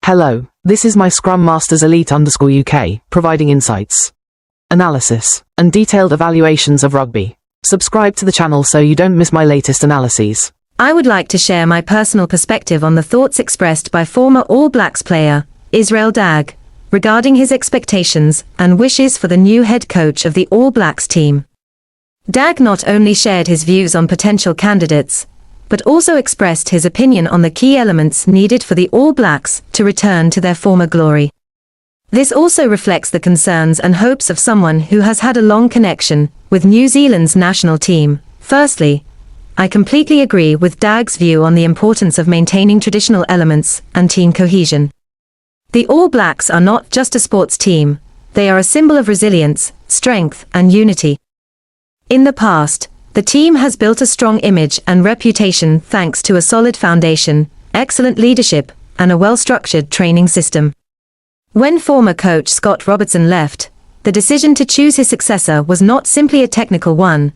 Hello, this is my Scrum Masters Elite _UK, providing insights, analysis, and detailed evaluations of rugby. Subscribe to the channel so you don't miss my latest analyses. I would like to share my personal perspective on the thoughts expressed by former All Blacks player, Israel Dagg, regarding his expectations and wishes for the new head coach of the All Blacks team. Dagg not only shared his views on potential candidates, but also expressed his opinion on the key elements needed for the All Blacks to return to their former glory. This also reflects the concerns and hopes of someone who has had a long connection with New Zealand's national team. Firstly, I completely agree with Dagg's view on the importance of maintaining traditional elements and team cohesion. The All Blacks are not just a sports team, they are a symbol of resilience, strength, and unity. In the past, the team has built a strong image and reputation thanks to a solid foundation, excellent leadership, and a well-structured training system. When former coach Scott Robertson left, the decision to choose his successor was not simply a technical one,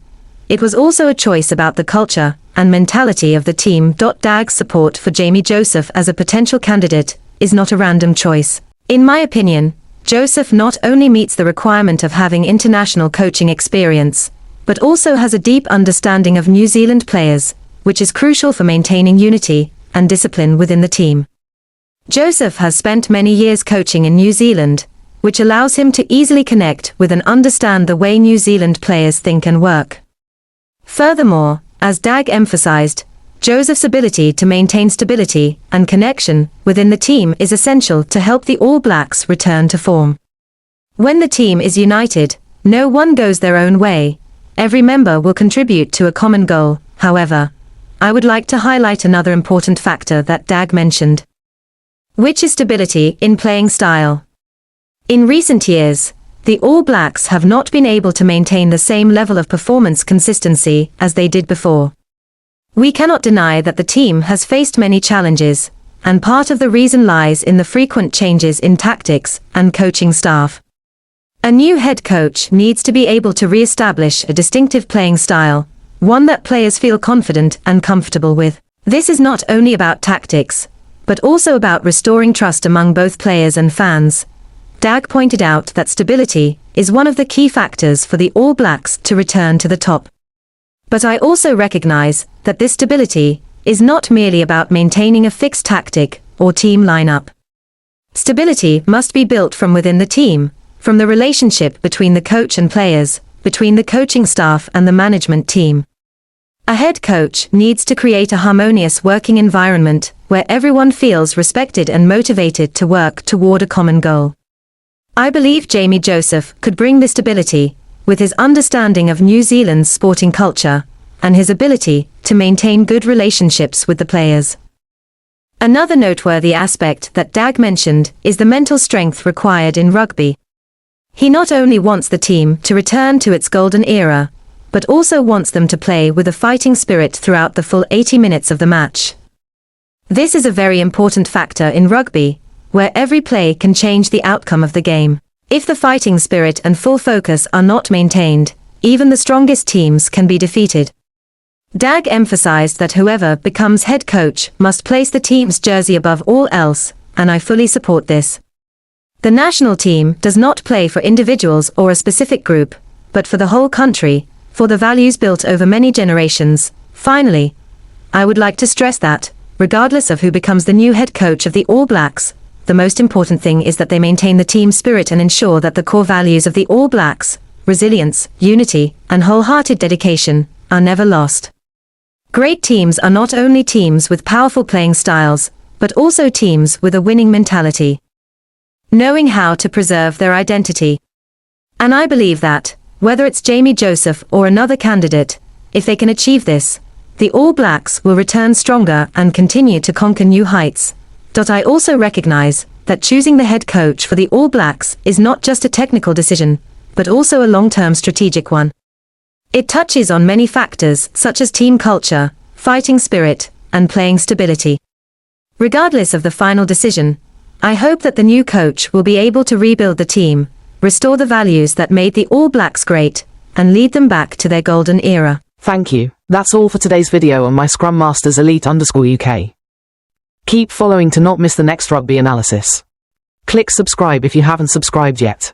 it was also a choice about the culture and mentality of the team. Dagg's support for Jamie Joseph as a potential candidate is not a random choice. In my opinion, Joseph not only meets the requirement of having international coaching experience, but also has a deep understanding of New Zealand players, which is crucial for maintaining unity and discipline within the team. Joseph has spent many years coaching in New Zealand, which allows him to easily connect with and understand the way New Zealand players think and work. Furthermore, as Dagg emphasized, Joseph's ability to maintain stability and connection within the team is essential to help the All Blacks return to form. When the team is united, no one goes their own way. Every member will contribute to a common goal. However, I would like to highlight another important factor that Dagg mentioned, which is stability in playing style. In recent years, the All Blacks have not been able to maintain the same level of performance consistency as they did before. We cannot deny that the team has faced many challenges, and part of the reason lies in the frequent changes in tactics and coaching staff. A new head coach needs to be able to re-establish a distinctive playing style, one that players feel confident and comfortable with. This is not only about tactics, but also about restoring trust among both players and fans. Dagg pointed out that stability is one of the key factors for the All Blacks to return to the top. But I also recognize that this stability is not merely about maintaining a fixed tactic or team lineup. Stability must be built from within the team, from the relationship between the coach and players, between the coaching staff and the management team. A head coach needs to create a harmonious working environment where everyone feels respected and motivated to work toward a common goal. I believe Jamie Joseph could bring this stability, with his understanding of New Zealand's sporting culture, and his ability to maintain good relationships with the players. Another noteworthy aspect that Dagg mentioned is the mental strength required in rugby. He not only wants the team to return to its golden era, but also wants them to play with a fighting spirit throughout the full 80 minutes of the match. This is a very important factor in rugby, where every play can change the outcome of the game. If the fighting spirit and full focus are not maintained, even the strongest teams can be defeated. Dagg emphasized that whoever becomes head coach must place the team's jersey above all else, and I fully support this. The national team does not play for individuals or a specific group, but for the whole country, for the values built over many generations. Finally, I would like to stress that, regardless of who becomes the new head coach of the All Blacks, the most important thing is that they maintain the team spirit and ensure that the core values of the All Blacks, resilience, unity, and wholehearted dedication, are never lost. Great teams are not only teams with powerful playing styles, but also teams with a winning mentality, knowing how to preserve their identity. And I believe that, whether it's Jamie Joseph or another candidate, if they can achieve this, the All Blacks will return stronger and continue to conquer new heights. I also recognize that choosing the head coach for the All Blacks is not just a technical decision, but also a long-term strategic one. It touches on many factors such as team culture, fighting spirit, and playing stability. Regardless of the final decision, I hope that the new coach will be able to rebuild the team, restore the values that made the All Blacks great, and lead them back to their golden era. Thank you. That's all for today's video on my Scrum Masters Elite _UK. Keep following to not miss the next rugby analysis. Click subscribe if you haven't subscribed yet.